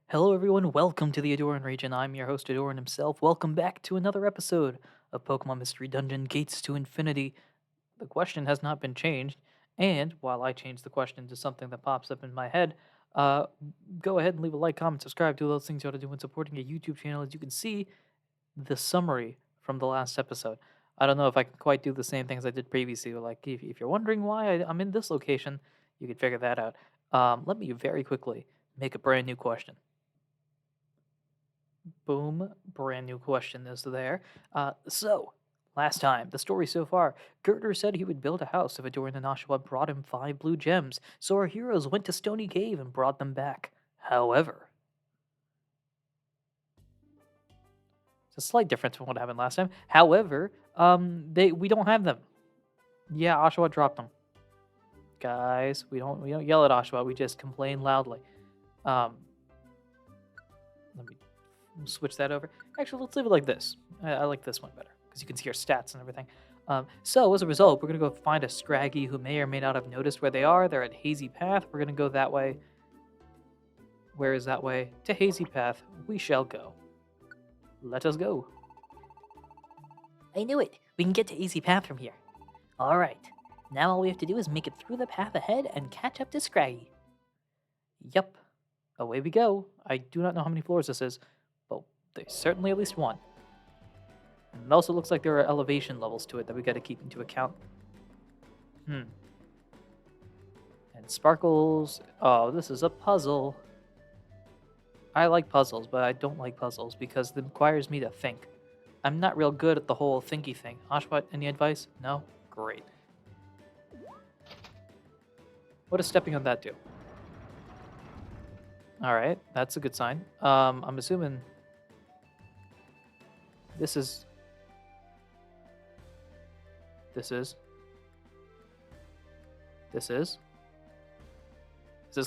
Hello, everyone. Welcome to the Ahdurin region. I'm your host, Ahdurin himself. Welcome back to another episode of Pokemon Mystery Dungeon Gates to Infinity. The question has not been changed, and while I change the question to something that pops up in my head, uh, go ahead and leave a like, comment, subscribe, do those things you ought to do when supporting a YouTube channel. As you can see, the summary from the last episode. I don't know if I can quite do the same things I did previously. Like, if you're wondering why I'm in this location, you can figure that out. Let me very quickly make a brand new question. Boom, brand new question is there. Last time, the story so far, Girder said he would build a house if Adoran and Oshawa brought him 5 blue gems, so our heroes went to Stony Cave and brought them back. However, it's a slight difference from what happened last time. However, we don't have them. Yeah, Oshawa dropped them. Guys, we don't yell at Oshawa, we just complain loudly. Um, let me switch that over. Actually, let's leave it like this. I like this one better because you can see your stats and everything. So as a result, we're going to go find a Scraggy who may or may not have noticed where they are. They're at Hazy Path. We're going to go that way. Where is that way? To Hazy Path we shall go. Let us go. I knew it. We can get to Easy Path from here. All right. Now all we have to do is make it through the path ahead and catch up to Scraggy. Yep. Away we go. I do not know how many floors this is, but there's certainly at least one. And it also looks like there are elevation levels to it that we got to keep into account. And Sparkles. Oh, this is a puzzle. I like puzzles, but I don't like puzzles because it requires me to think. I'm not real good at the whole thinky thing. Oshawott, any advice? No? Great. What does stepping on that do? Alright, that's a good sign. I'm assuming this is... This is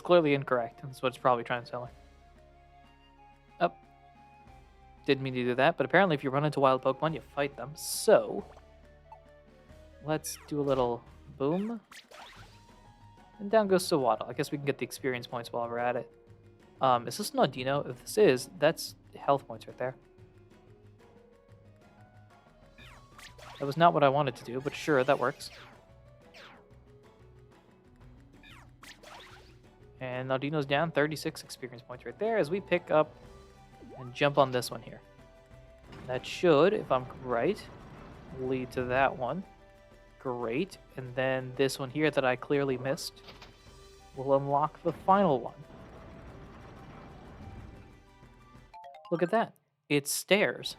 clearly incorrect. That's what it's probably trying to tell me. Oh. Didn't mean to do that, but apparently if you run into wild Pokemon, you fight them. So, let's do a little boom. And down goes Sawaddle. I guess we can get the experience points while we're at it. Is this an Audino? If this is, that's health points right there. That was not what I wanted to do, but sure, that works. And Audino's down, 36 experience points right there as we pick up and jump on this one here. That should, if I'm right, lead to that one. Great. And then this one here that I clearly missed will unlock the final one. Look at that. It's stairs.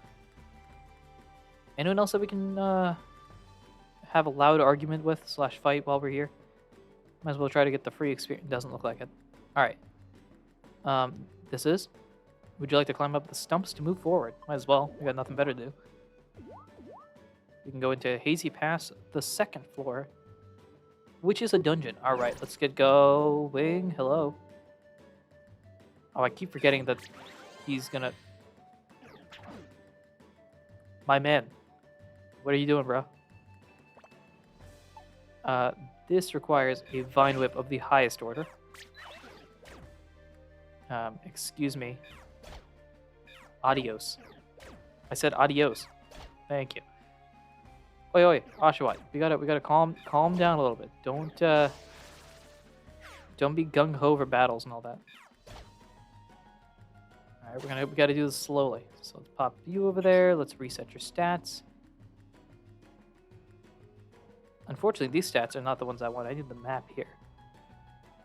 Anyone else that we can have a loud argument with / fight while we're here? Might as well try to get the free experience. Doesn't look like it. All right. This is. Would you like to climb up the stumps to move forward? Might as well. We got nothing better to do. We can go into Hazy Pass, the 2nd floor, which is a dungeon. All right, let's get going. Hello. Oh, I keep forgetting that he's gonna... My man. What are you doing, bro? This requires a Vine Whip of the highest order. Excuse me. Adios. I said adios. Thank you. Oi, oi, Oshawott, we gotta calm down a little bit. Don't be gung ho over battles and all that. All right, we gotta do this slowly. So let's pop you over there. Let's reset your stats. Unfortunately, these stats are not the ones I want. I need the map here.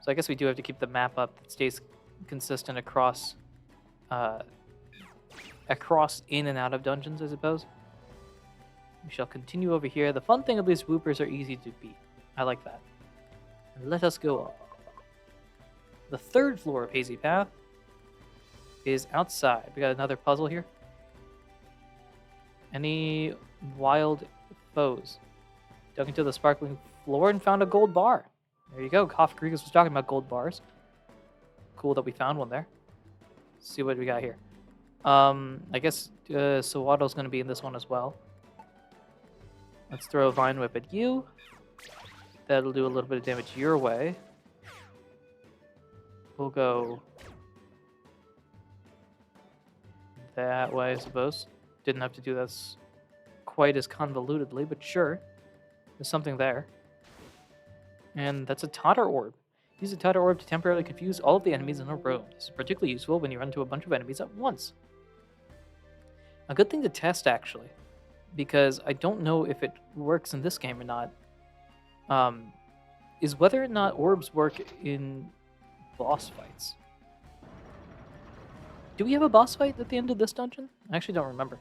So I guess we do have to keep the map up that stays consistent across in and out of dungeons, I suppose. We shall continue over here. The fun thing of these Woopers are easy to beat. I like that. And let us go up. The 3rd floor of Hazy Path is outside. We got another puzzle here. Any wild foes? Dug into the sparkling floor and found a gold bar. There you go. Cough Creek was talking about gold bars. Cool that we found one there. Let's see what we got here. I guess Sawaddle's going to be in this one as well. Let's throw a Vine Whip at you. That'll do a little bit of damage your way. We'll go that way, I suppose. Didn't have to do this quite as convolutedly, but sure. There's something there. And that's a Totter Orb. Use a Totter Orb to temporarily confuse all of the enemies in a room. This is particularly useful when you run into a bunch of enemies at once. A good thing to test, actually, because I don't know if it works in this game or not, is whether or not orbs work in boss fights. Do we have a boss fight at the end of this dungeon? I actually don't remember.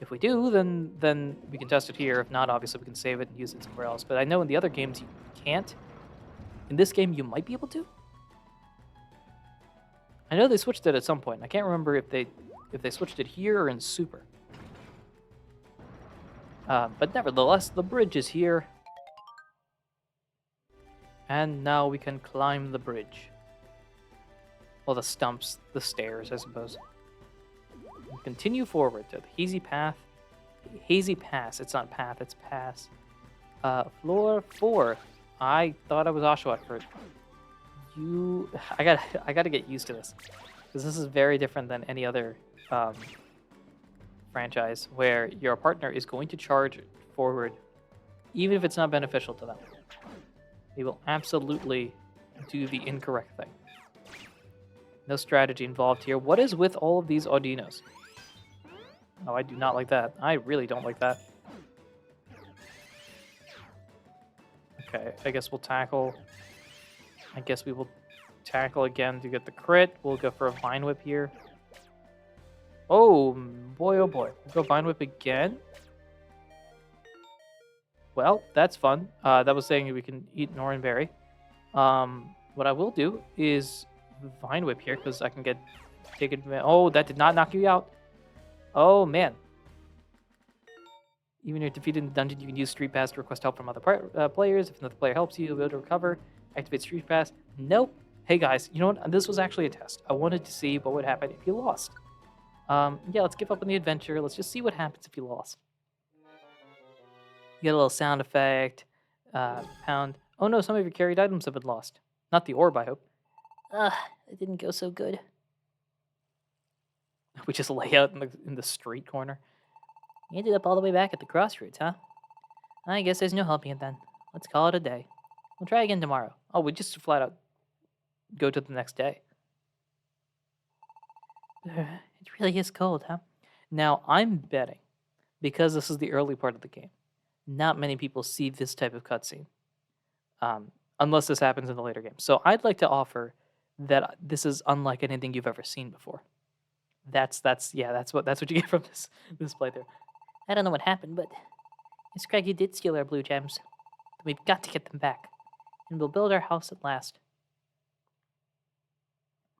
If we do, then we can test it here. If not, obviously we can save it and use it somewhere else. But I know in the other games you can't. In this game, you might be able to. I know they switched it at some point. I can't remember if they switched it here or in Super. But nevertheless, the bridge is here. And now we can climb the bridge. Well, the stumps, the stairs, I suppose. And continue forward to the hazy path. Hazy pass. It's not path, it's pass. Floor 4. I thought I was Oshawott for I gotta get used to this. Because this is very different than any other franchise where your partner is going to charge forward even if it's not beneficial to them. They will absolutely do the incorrect thing. No strategy involved here. What is with all of these Audinos? Oh, I do not like that. I really don't like that. Okay, I guess we'll tackle. I guess we will tackle again to get the crit. We'll go for a Vine Whip here. Oh boy, oh boy. We'll go Vine Whip again. Well, that's fun. That was saying we can eat Norin Berry. What I will do is Vine Whip here because I can get taken. Oh, that did not knock you out. Oh man. Even if you're defeated in the dungeon, you can use Street Pass to request help from other players. If another player helps you, you'll be able to recover. Activate Street Pass. Nope. Hey guys, you know what? This was actually a test. I wanted to see what would happen if you lost. Yeah, let's give up on the adventure. Let's just see what happens if you lost. You get a little sound effect. Pound. Oh no, some of your carried items have been lost. Not the orb, I hope. It didn't go so good. We just lay out in the street corner. You ended up all the way back at the crossroads, huh? I guess there's no helping it then. Let's call it a day. We'll try again tomorrow. Oh, we just flat out go to the next day. It really is cold, huh? Now, I'm betting, because this is the early part of the game, not many people see this type of cutscene. Unless this happens in the later game. So I'd like to offer that this is unlike anything you've ever seen before. That's what you get from this playthrough. I don't know what happened, but Miss Craigie did steal our blue gems. We've got to get them back, and we'll build our house at last.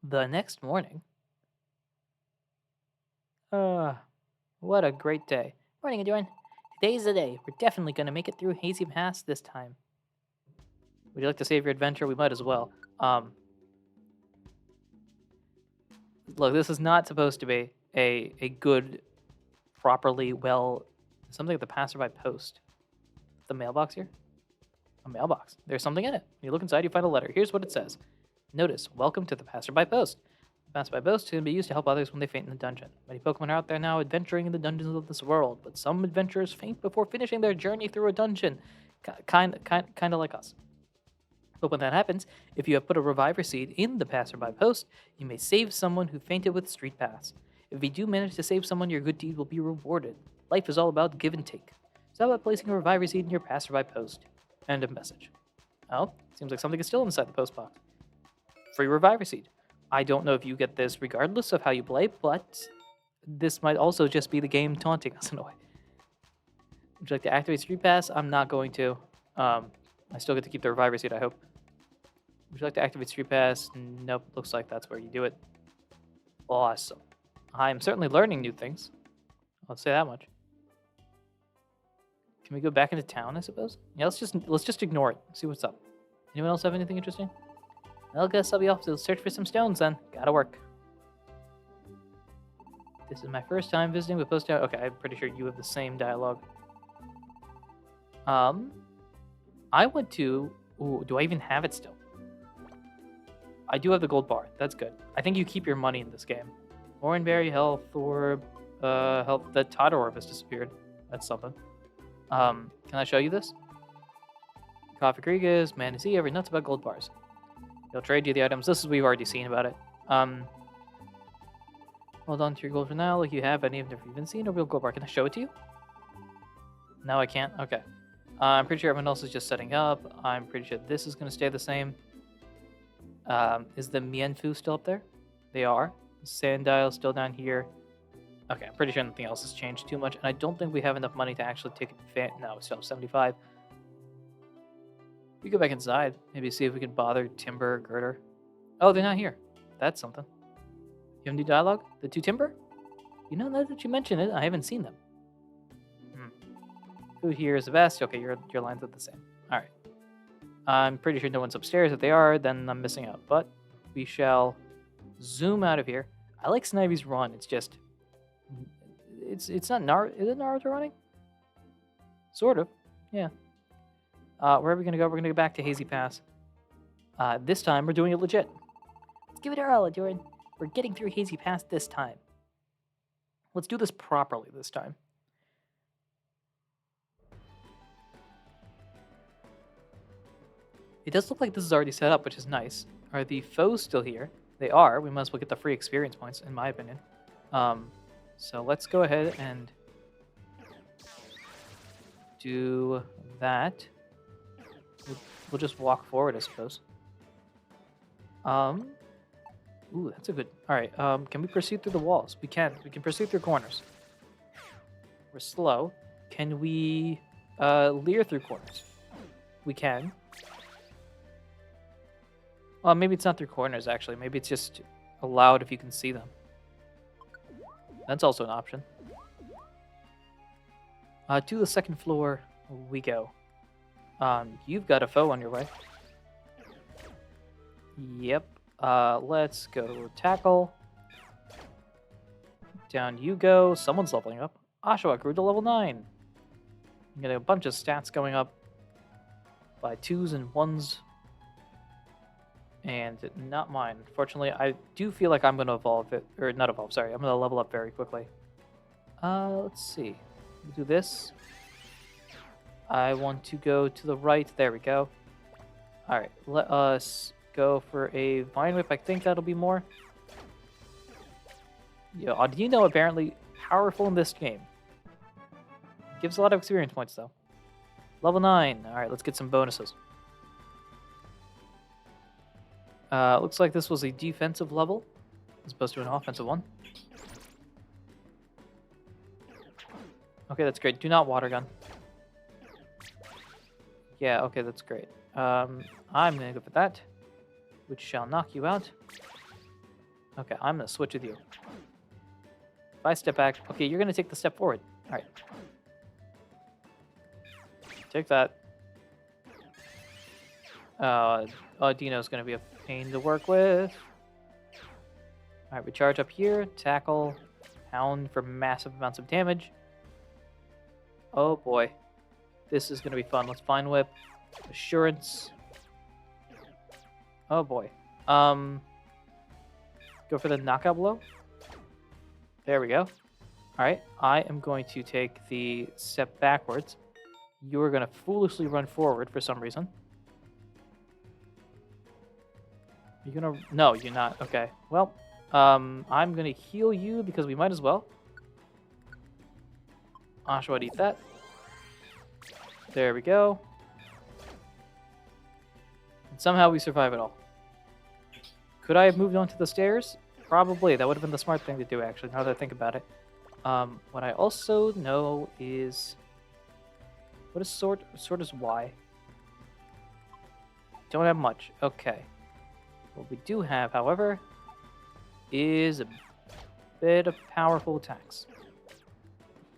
The next morning. What a great day. Morning, Ahdurin. Today's the day. We're definitely going to make it through Hazy Pass this time. Would you like to save your adventure? We might as well. Look, this is not supposed to be a good, properly well... Something at the passerby post. The mailbox here? A mailbox. There's something in it. You look inside, you find a letter. Here's what it says. Notice, welcome to the passerby post. The passerby post can be used to help others when they faint in the dungeon. Many Pokemon are out there now adventuring in the dungeons of this world, but some adventurers faint before finishing their journey through a dungeon. Kind of like us. But when that happens, if you have put a reviver seed in the passerby post, you may save someone who fainted with Street Pass. If you do manage to save someone, your good deed will be rewarded. Life is all about give and take. So how about placing a reviver seed in your passerby post? End of message. Oh, seems like something is still inside the post box. Free reviver seed. I don't know if you get this regardless of how you play, but this might also just be the game taunting us in a way. Would you like to activate Street Pass? I'm not going to. I still get to keep the reviver seed, I hope. Would you like to activate Street Pass? Nope, looks like that's where you do it. Awesome. I'm certainly learning new things. I'll say that much. Can we go back into town, I suppose? Yeah, let's just ignore it. See what's up. Anyone else have anything interesting? Well, guess I'll be off to search for some stones then. Gotta work. This is my first time visiting the post town. Okay, I'm pretty sure you have the same dialogue. I went to... Ooh, do I even have it still? I do have the gold bar. That's good. I think you keep your money in this game. Oranberry, health, orb, health. The Tidal Orb has disappeared. That's something. Can I show you this? Coffee Creek is man, is he ever nuts about gold bars? He'll trade you the items. This is we've already seen about it. Hold on to your gold for now. Like you have any of you've even seen a real gold bar. Can I show it to you? No, I can't. Okay. I'm pretty sure everyone else is just setting up. I'm pretty sure this is going to stay the same. Is the Mienfu still up there? They are. Sandile still down here. Okay, I'm pretty sure nothing else has changed too much, and I don't think we have enough money to actually take advantage. No, still 75. We go back inside. Maybe see if we can bother Timber, Girder. Oh, they're not here. That's something. You have new dialogue? The two Timber? You know, now that you mention it, I haven't seen them. Food here is the best. Okay, your lines are the same. All right. I'm pretty sure no one's upstairs. If they are, then I'm missing out. But we shall zoom out of here. I like Snivy's run. It's just... It's not Naruto. Is it Naruto running? Sort of. Yeah. Where are we going to go? We're going to go back to Hazy Pass. This time, we're doing it legit. Let's give it our all, Ahdurin. We're getting through Hazy Pass this time. Let's do this properly this time. It does look like this is already set up, which is nice. Are the foes still here? They are. We might as well get the free experience points, in my opinion. So let's go ahead and do that. We'll just walk forward, I suppose. Ooh, that's a good... All right, can we proceed through the walls? We can. We can proceed through corners. We're slow. Can we leer through corners? We can. Well, maybe it's not through corners, actually. Maybe it's just allowed if you can see them. That's also an option. To the second floor we go. You've got a foe on your way. Yep. Let's go tackle. Down you go. Someone's leveling up. Oshawa grew to level 9. I'm getting a bunch of stats going up by 2s and 1s. And not mine. Unfortunately, I do feel like I'm going to evolve it. Or not evolve, sorry. I'm going to level up very quickly. Let's see. Do this. I want to go to the right. There we go. Alright, let us go for a Vine Whip. I think that'll be more. Yeah, do you know apparently powerful in this game. Gives a lot of experience points, though. Level 9. Alright, let's get some bonuses. Looks like this was a defensive level as opposed to an offensive one. Okay, that's great. Do not water gun. Yeah, okay, that's great. I'm going to go for that, which shall knock you out. Okay, I'm going to switch with you. If I step back... Okay, you're going to take the step forward. All right. Take that. Dino's going to be a pain to work with. All right, we charge up here. Tackle. Pound for massive amounts of damage. Oh, boy. This is going to be fun. Let's Vine Whip. Assurance. Oh, boy. Go for the knockout blow. There we go. All right. I am going to take the step backwards. You are going to foolishly run forward for some reason. You're going to... No, you're not. Okay. Well, I'm going to heal you because we might as well. Asha would eat that. There we go. And somehow we survive it all. Could I have moved on to the stairs? Probably. That would have been the smart thing to do, actually, now that I think about it. What I also know is... What is sort? Sort is Y. Don't have much. Okay. What we do have, however, is a bit of powerful attacks.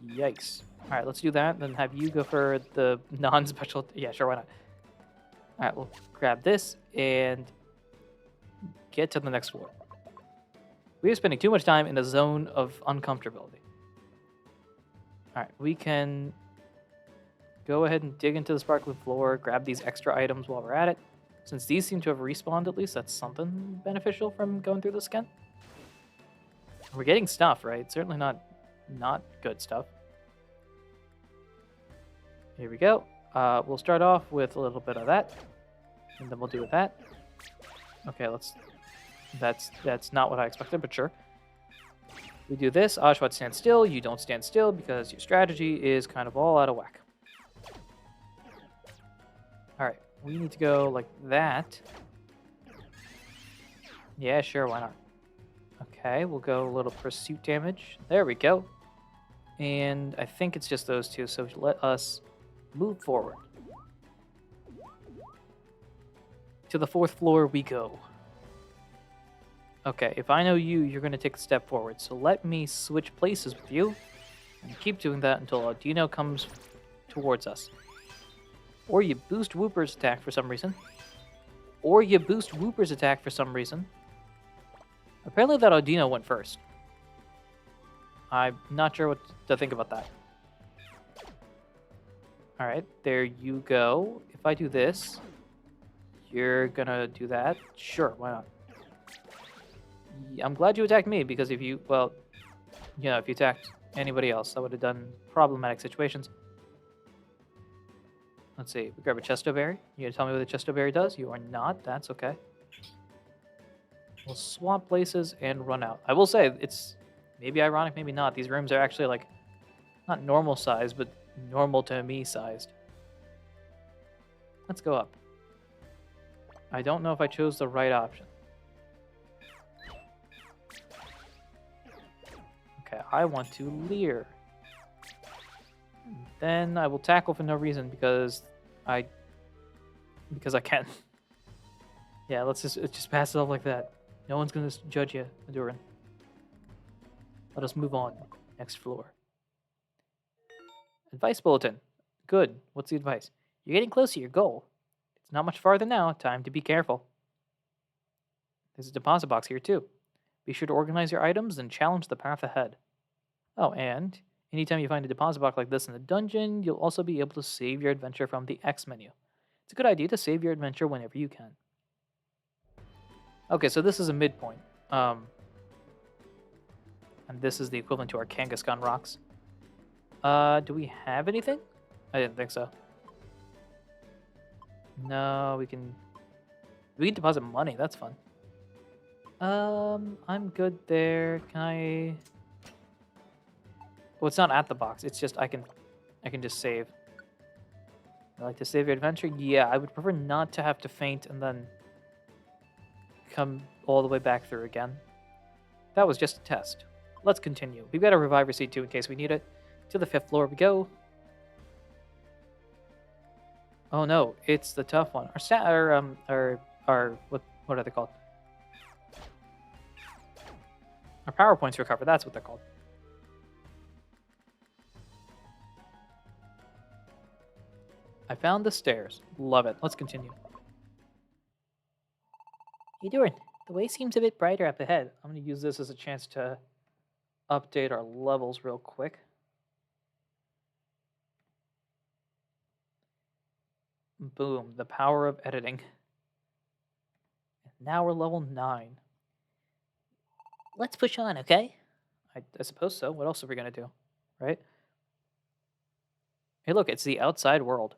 Yikes. Alright, let's do that, then have you go for the non-special... Yeah, sure, why not? Alright, we'll grab this and get to the next floor. We are spending too much time in a zone of uncomfortability. Alright, we can go ahead and dig into the sparkling floor, grab these extra items while we're at it. Since these seem to have respawned, at least that's something beneficial from going through this again. We're getting stuff, right? Certainly not good stuff. Here we go. We'll start off with a little bit of that, and then we'll do with that. Okay, let's. That's not what I expected, but sure. We do this. Oshawott stands still. You don't stand still because your strategy is kind of all out of whack. All right, we need to go like that. Yeah, sure, why not? Okay, we'll go a little pursuit damage. There we go. And I think it's just those two, so let us move forward. To the 4th floor we go. Okay, if I know you, you're going to take a step forward. So let me switch places with you. And keep doing that until Audino comes towards us. Or you boost Wooper's attack for some reason. Or you boost Wooper's attack for some reason. Apparently that Audino went first. I'm not sure what to think about that. Alright, there you go. If I do this, you're gonna do that? Sure, why not? I'm glad you attacked me, because if you, well, you know, if you attacked anybody else, that would have done problematic situations. Let's see, we grab a Chesto Berry. You gonna tell me what the Chesto Berry does? You are not, that's okay. We'll swap places and run out. I will say, it's maybe ironic, maybe not. These rooms are actually like, not normal size, but normal to me sized. Let's go up. I don't know if I chose the right option. Okay, I want to leer. Then I will tackle for no reason because I can. Yeah, let's just pass it off like that. No one's gonna judge you, Ahdurin. Let us move on. Next floor. Advice bulletin. Good. What's the advice? You're getting close to your goal. It's not much farther now. Time to be careful. There's a deposit box here too. Be sure to organize your items and challenge the path ahead. Oh, and anytime you find a deposit box like this in a dungeon, you'll also be able to save your adventure from the X menu. It's a good idea to save your adventure whenever you can. Okay, so this is a midpoint. And this is the equivalent to our Kangaskhan rocks. Do we have anything? I didn't think so. No, we can deposit money. That's fun. I'm good there. Can I? Well, it's not at the box. It's just I can just save. I like to save your adventure. Yeah, I would prefer not to have to faint and then come all the way back through again. That was just a test. Let's continue. We've got a revive receipt too in case we need it. To the 5th floor we go. Oh no, it's the tough one. Our what are they called? Our power points recover. That's what they're called. I found the stairs. Love it. Let's continue. Hey, Doran, the way seems a bit brighter up ahead. I'm going to use this as a chance to update our levels real quick. Boom, the power of editing. Now we're level 9. Let's push on, okay? I suppose so. What else are we going to do? Right? Hey, look, it's the outside world.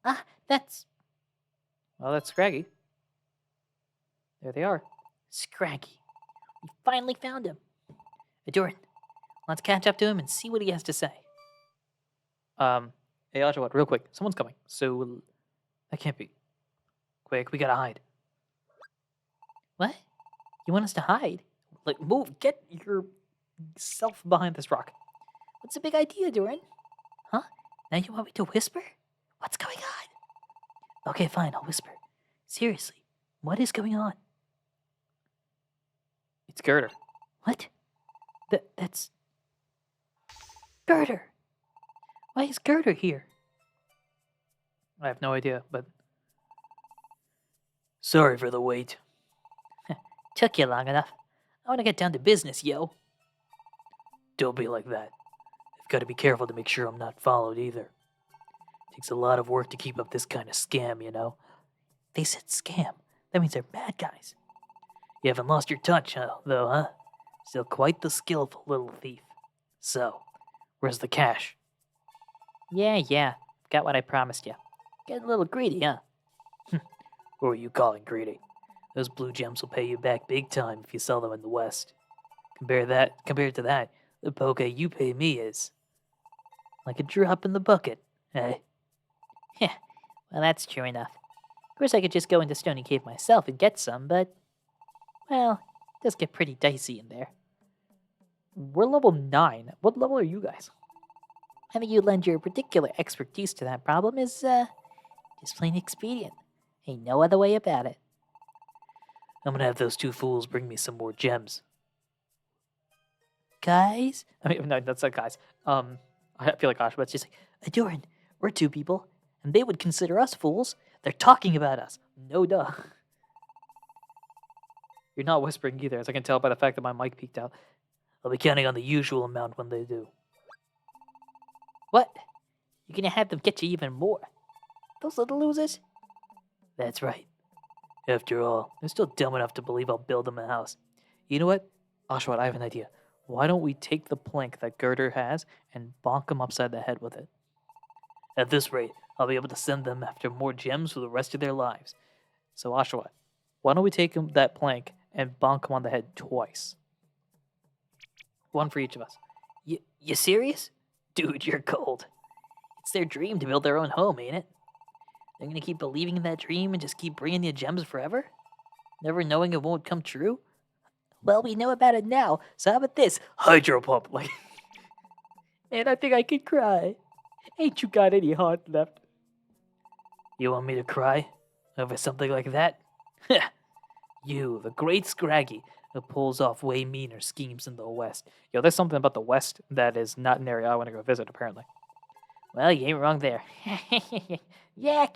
Ah, that's... Well, that's Scraggy. There they are. Scraggy. We finally found him. Doran, let's catch up to him and see what he has to say. Hey, Oshawott, real quick. Someone's coming. So, that can't be. Quick, we gotta hide. What? You want us to hide? Like, move. Get yourself behind this rock. What's the big idea, Doran? Huh? Now you want me to whisper? What's going on? Okay, fine, I'll whisper. Seriously, what is going on? It's Girder. What? That's... Girder! Why is Girder here? I have no idea, but... Sorry for the wait. Took you long enough. I want to get down to business, yo. Don't be like that. I've got to be careful to make sure I'm not followed either. Takes a lot of work to keep up this kind of scam, you know. They said scam. That means they're bad guys. You haven't lost your touch, though, huh? Still quite the skillful little thief. So, where's the cash? Yeah. Got what I promised you. Getting a little greedy, huh? Who are you calling greedy? Those blue gems will pay you back big time if you sell them in the West. Compared to that, the poke you pay me is like a drop in the bucket, eh? Yeah, well, that's true enough. Of course, I could just go into Stony Cave myself and get some, but, well, it does get pretty dicey in there. We're level 9. What level are you guys? Having you lend your particular expertise to that problem is, just plain expedient. Ain't no other way about it. I'm gonna have those two fools bring me some more gems. Guys? I mean, no, that's not guys. I feel like Oshawat's just like, Ahdurin, we're two people, and they would consider us fools. They're talking about us. no duh. You're not whispering either, as I can tell by the fact that my mic peeked out. I'll be counting on the usual amount when they do. What? You're gonna have them get you even more? Those little losers? That's right. After all, they're still dumb enough to believe I'll build them a house. You know what? Oshawat, I have an idea. Why don't we take the plank that Girder has and bonk him upside the head with it? At this rate, I'll be able to send them after more gems for the rest of their lives. So, Oshawat, why don't we take that plank and bonk him on the head twice? One for each of us. You serious? Dude, you're cold. It's their dream to build their own home, ain't it? They're gonna keep believing in that dream and just keep bringing you gems forever? Never knowing it won't come true? Well, we know about it now, so how about this? Hydro pump, like. And I think I could cry. Ain't you got any heart left? You want me to cry over something like that? You, the great Scraggy, who pulls off way meaner schemes in the West. Yo, there's something about the West that is not an area I want to go visit, apparently. Well, you ain't wrong there. Yeah.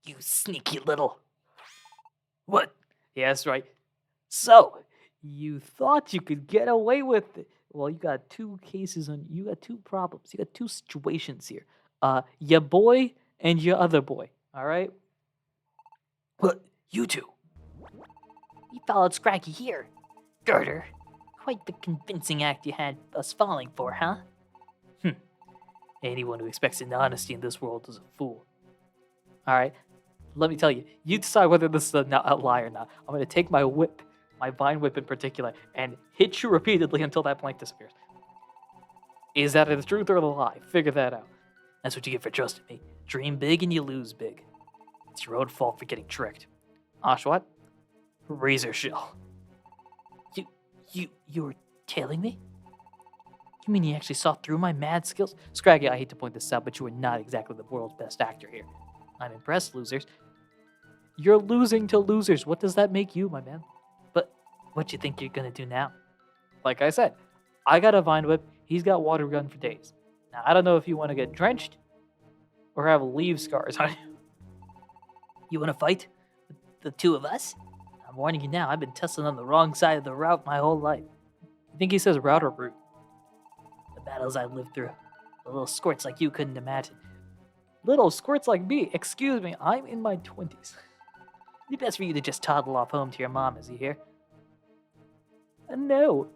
You sneaky little... What? Yeah, that's right. So, you thought you could get away with it. Well, you got two problems. You got two situations here. Your boy and your other boy, all right? What? You two? You followed Scraggy here. Girder, quite the convincing act you had us falling for, huh? Anyone who expects an honesty in this world is a fool. All right, let me tell you. You decide whether this is a lie or not. I'm going to take my whip, my vine whip in particular, and hit you repeatedly until that plank disappears. Is that the truth or the lie? Figure that out. That's what you get for trusting me. Dream big and you lose big. It's your own fault for getting tricked. Oshawat? Razor shell. You were tailing me? You mean you actually saw through my mad skills? Scraggy, I hate to point this out, but you are not exactly the world's best actor here. I'm impressed, losers. You're losing to losers. What does that make you, my man? But what you think you're gonna do now? Like I said, I got a vine whip. He's got water gun for days. Now, I don't know if you want to get drenched or have leaf scars on you. You want to fight? The two of us? I'm warning you now, I've been tussling on the wrong side of the route my whole life. You think he says route or route? The battles I've lived through. The little squirts like you couldn't imagine. Little squirts like me? Excuse me, I'm in my 20s. It'd be best for you to just toddle off home to your mom, is he here? No.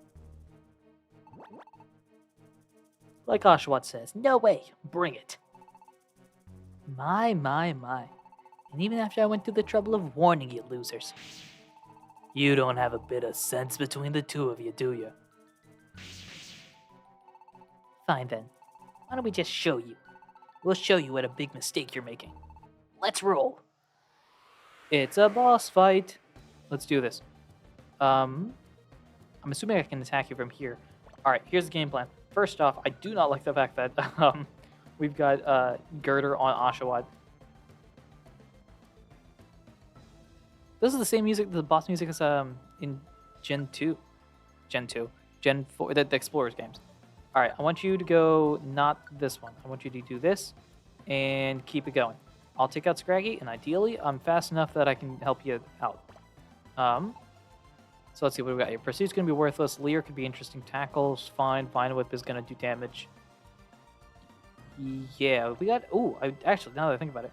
Like Oshawat says, no way, bring it. My. And even after I went through the trouble of warning you losers. You don't have a bit of sense between the two of you, do you? Fine then. Why don't we just show you? We'll show you what a big mistake you're making. Let's roll. It's a boss fight. Let's do this. I'm assuming I can attack you from here. All right, here's the game plan. First off, I do not like the fact that we've got Girder on Oshawat. This is the same music, the boss music as in Gen 4, the Explorers games. All right, I want you to go not this one. I want you to do this and keep it going. I'll take out Scraggy, and ideally, I'm fast enough that I can help you out. So let's see what we got here. Pursuit's going to be worthless. Leer could be interesting. Tackles, fine. Vine Whip is going to do damage. Yeah, we got... Ooh, actually, now that I think about it.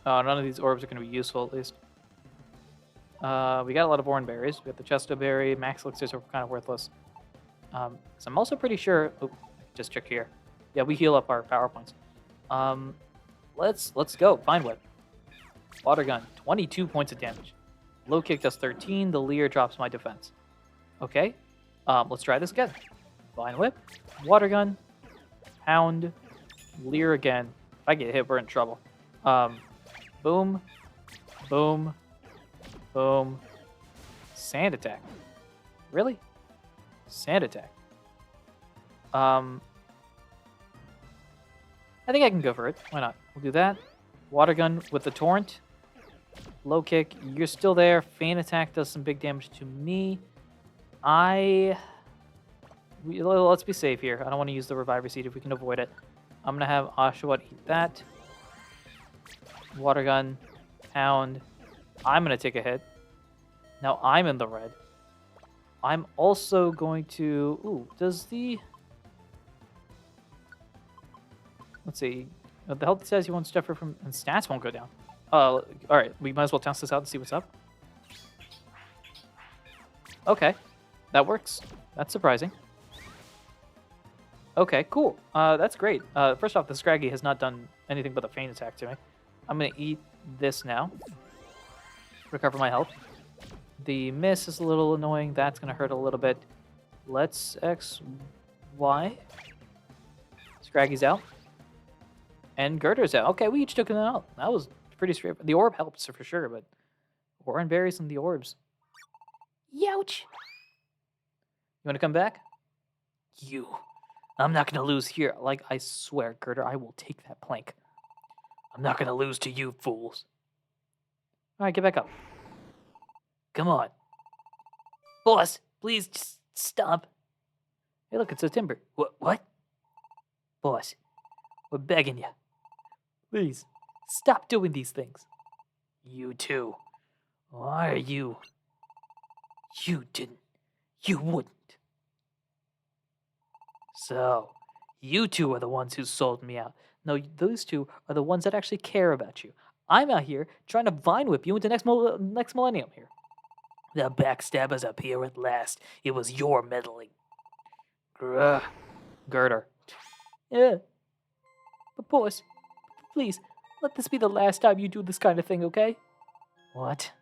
None of these orbs are going to be useful, at least. We got a lot of Oran Berries. We got the Chesto Berry. Max Elixirs are kind of worthless. So I'm also pretty sure... Oh, just check here. Yeah, we heal up our power points. Let's go. Vine Whip. Water Gun. 22 points of damage. Low Kick does 13. The Leer drops my defense. Okay. Let's try this again. Vine Whip. Water Gun. Hound. Leer again. If I get hit, we're in trouble. Boom. Boom. Boom. Sand Attack. Really? Sand Attack. I think I can go for it. Why not? We'll do that. Water Gun with the Torrent. Low Kick. You're still there. Feint Attack does some big damage to me. Let's be safe here. I don't want to use the Revive Seed if we can avoid it. I'm going to have Oshawott eat that. Water Gun. Hound. I'm going to take a hit. Now I'm in the red. I'm also going to... Ooh, does the... Let's see. The health says you won't suffer from... And stats won't go down. Alright, we might as well test this out and see what's up. Okay. That works. That's surprising. Okay, cool. That's great. First off, the Scraggy has not done anything but a feint attack to me. I'm going to eat this now. Recover my health. The miss is a little annoying. That's going to hurt a little bit. Let's X, Y. Scraggy's out. And Girder's out. Okay, we each took them out. That was pretty straight. The orb helps for sure, but Oran Berries and the orbs. Youch. You want to come back? You. I'm not going to lose here. Like, I swear, Girder, I will take that plank. I'm not going to lose to you fools. All right, get back up. Come on. Boss, please just stop. Hey, look, it's a timber. What? Boss, we're begging you. Please, stop doing these things. You too. Why are you? You didn't. You wouldn't. So, you two are the ones who sold me out. No, those two are the ones that actually care about you. I'm out here trying to Vine Whip you into next millennium here. The backstabbers up here at last. It was your meddling. Grr. Girder. Yeah. But boss, please, let this be the last time you do this kind of thing, okay? What?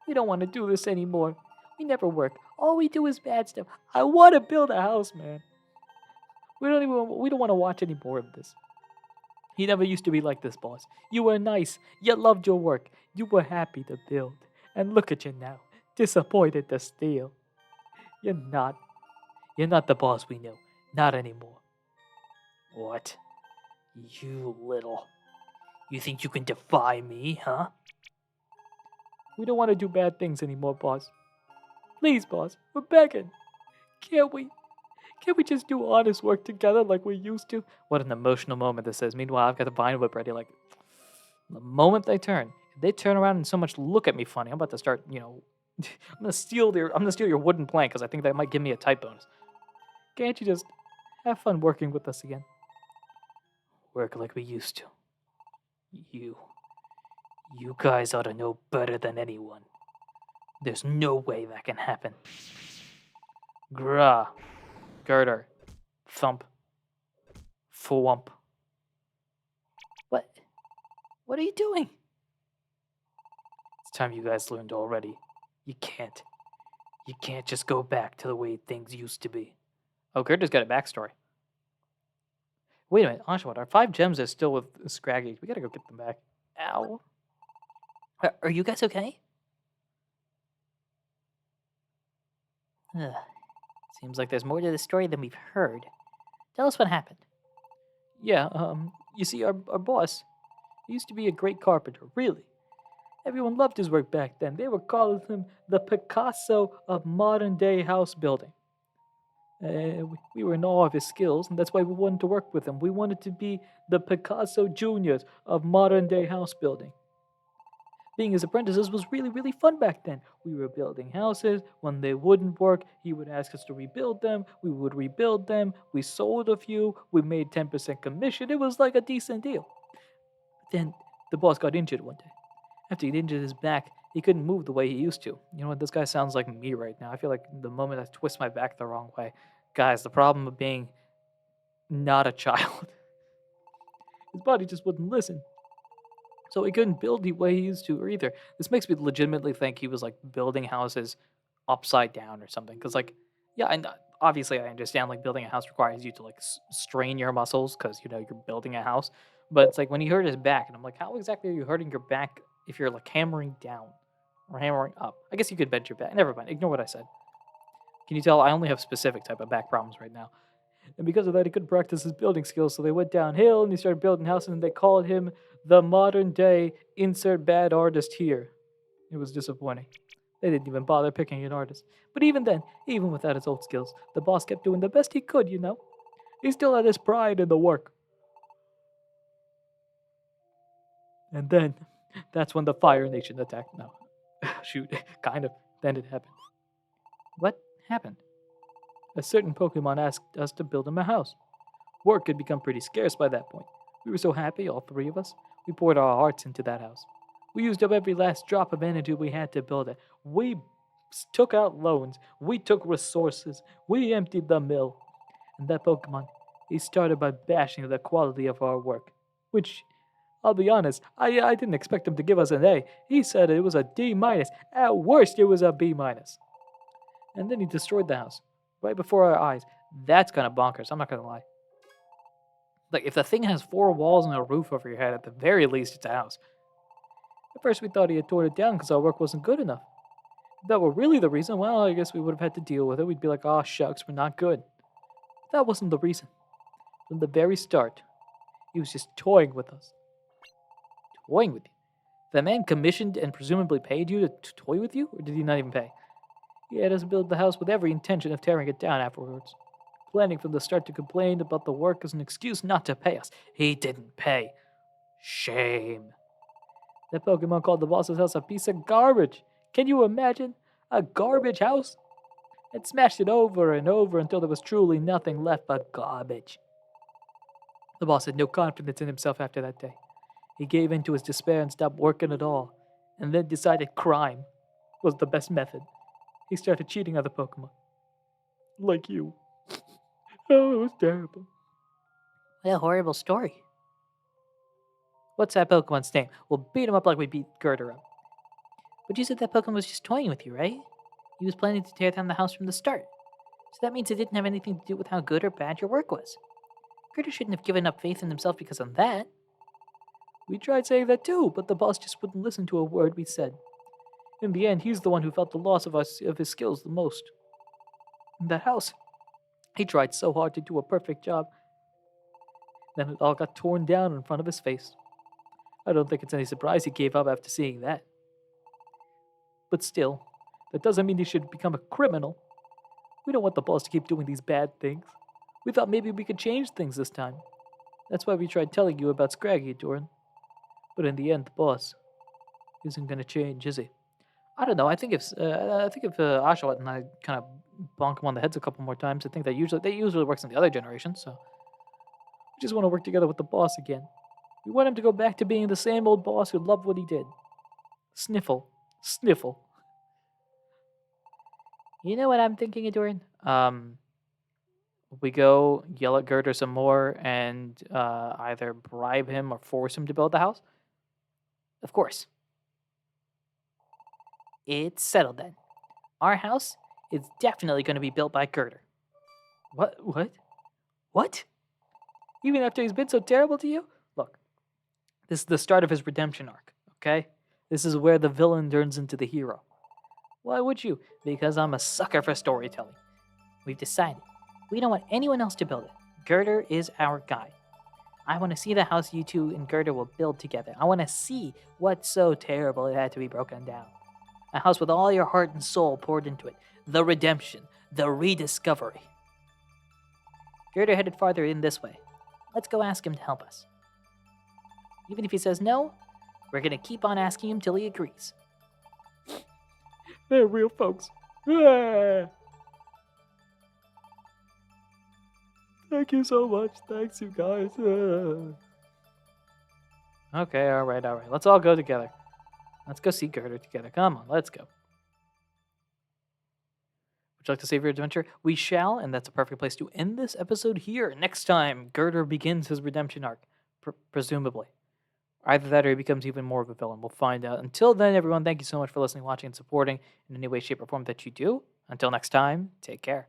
We don't want to do this anymore. We never work. All we do is bad stuff. I want to build a house, man. We don't want to watch any more of this. He never used to be like this, boss. You were nice. You loved your work. You were happy to build. And look at you now. Disappointed to steal. You're not. You're not the boss we knew. Not anymore. What? You little... You think you can defy me, huh? We don't want to do bad things anymore, boss. Please, boss. We're begging. Can't we just do honest work together like we used to? What an emotional moment this is. Meanwhile, I've got the Vine Whip ready. Like, the moment they turn, if they turn around and so much look at me funny, I'm about to start, I'm gonna steal your wooden plank because I think that might give me a type bonus. Can't you just have fun working with us again? Work like we used to. You guys ought to know better than anyone. There's no way that can happen. Grah. Girder. Thump. Thwump. What? What are you doing? It's time you guys learned already. You can't just go back to the way things used to be. Oh, Girder's got a backstory. Wait a minute, Oshawott, our 5 gems are still with Scraggy. We gotta go get them back. Ow. Are you guys okay? Seems like there's more to the story than we've heard. Tell us what happened. Yeah, you see, our boss, he used to be a great carpenter, really. Everyone loved his work back then. They were calling him the Picasso of modern-day house building. We were in awe of his skills, and that's why we wanted to work with him. We wanted to be the Picasso Juniors of modern-day house building. Being his apprentices was really, really fun back then. We were building houses. When they wouldn't work, he would ask us to rebuild them. We would rebuild them. We sold a few. We made 10% commission. It was like a decent deal. Then the boss got injured one day. After he'd injured his back, he couldn't move the way he used to. You know what? This guy sounds like me right now. I feel like the moment I twist my back the wrong way. Guys, the problem of being not a child. His body just wouldn't listen. So he couldn't build the way he used to either. This makes me legitimately think he was like building houses upside down or something. Because like, yeah, and obviously I understand like building a house requires you to like strain your muscles because you know you're building a house. But it's like when he hurt his back, and I'm like, how exactly are you hurting your back if you're like hammering down or hammering up? I guess you could bend your back. Never mind. Ignore what I said. Can you tell I only have specific type of back problems right now? And because of that, he couldn't practice his building skills, so they went downhill and he started building houses, and they called him the modern day insert bad artist here. It was disappointing. They didn't even bother picking an artist. But even then, even without his old skills, the boss kept doing the best he could, you know? He still had his pride in the work. And then, that's when the Fire Nation attacked. No. Shoot, kind of. Then it happened. What happened? A certain Pokemon asked us to build him a house. Work had become pretty scarce by that point. We were so happy, all three of us. We poured our hearts into that house. We used up every last drop of energy we had to build it. We took out loans. We took resources. We emptied the mill. And that Pokemon, he started by bashing the quality of our work. Which, I'll be honest, I didn't expect him to give us an A. He said it was a D minus. At worst, it was a B minus. And then he destroyed the house. Right before our eyes. That's kind of bonkers, I'm not going to lie. Like, if the thing has 4 walls and a roof over your head, at the very least, it's a house. At first, we thought he had torn it down because our work wasn't good enough. If that were really the reason, well, I guess we would have had to deal with it. We'd be like, oh, shucks, we're not good. But that wasn't the reason. From the very start, he was just toying with us. Toying with you? The man commissioned and presumably paid you to toy with you? Or did he not even pay? He had us build the house with every intention of tearing it down afterwards. Planning from the start to complain about the work as an excuse not to pay us. He didn't pay. Shame. That Pokemon called the boss's house a piece of garbage. Can you imagine? A garbage house? And smashed it over and over until there was truly nothing left but garbage. The boss had no confidence in himself after that day. He gave in to his despair and stopped working at all, and then decided crime was the best method. He started cheating other Pokemon. Like you. Oh, it was terrible. What a horrible story. What's that Pokemon's name? We'll beat him up like we beat Girder up. But you said that Pokemon was just toying with you, right? He was planning to tear down the house from the start. So that means it didn't have anything to do with how good or bad your work was. Girder shouldn't have given up faith in himself because of that. We tried saying that too, but the boss just wouldn't listen to a word we said. In the end, he's the one who felt the loss of his skills the most. In that house, he tried so hard to do a perfect job. Then it all got torn down in front of his face. I don't think it's any surprise he gave up after seeing that. But still, that doesn't mean he should become a criminal. We don't want the boss to keep doing these bad things. We thought maybe we could change things this time. That's why we tried telling you about Scraggy, Doran. But in the end, the boss isn't going to change, is he? I don't know. I think if Oshawott and I kind of bonk him on the heads a couple more times, I think that usually works in the other generation. So we just want to work together with the boss again. We want him to go back to being the same old boss who loved what he did. Sniffle, sniffle. You know what I'm thinking of doing? We go yell at Girder some more and either bribe him or force him to build the house. Of course. It's settled then. Our house is definitely going to be built by Girder. What? What? Even after he's been so terrible to you? Look, this is the start of his redemption arc, okay? This is where the villain turns into the hero. Why would you? Because I'm a sucker for storytelling. We've decided. We don't want anyone else to build it. Girder is our guy. I want to see the house you two and Girder will build together. I want to see what's so terrible it had to be broken down. A house with all your heart and soul poured into it. The redemption. The rediscovery. Girder headed farther in this way. Let's go ask him to help us. Even if he says no, We're gonna keep on asking him till he agrees. They're real folks. Ah. Thank you so much. Thanks, you guys. Ah. Okay, all right. Let's all go together. Let's go see Gerda together. Come on, let's go. Would you like to save your adventure? We shall, and that's a perfect place to end this episode here. Next time, Girder begins his redemption arc, presumably. Either that or he becomes even more of a villain. We'll find out. Until then, everyone, thank you so much for listening, watching, and supporting in any way, shape, or form that you do. Until next time, take care.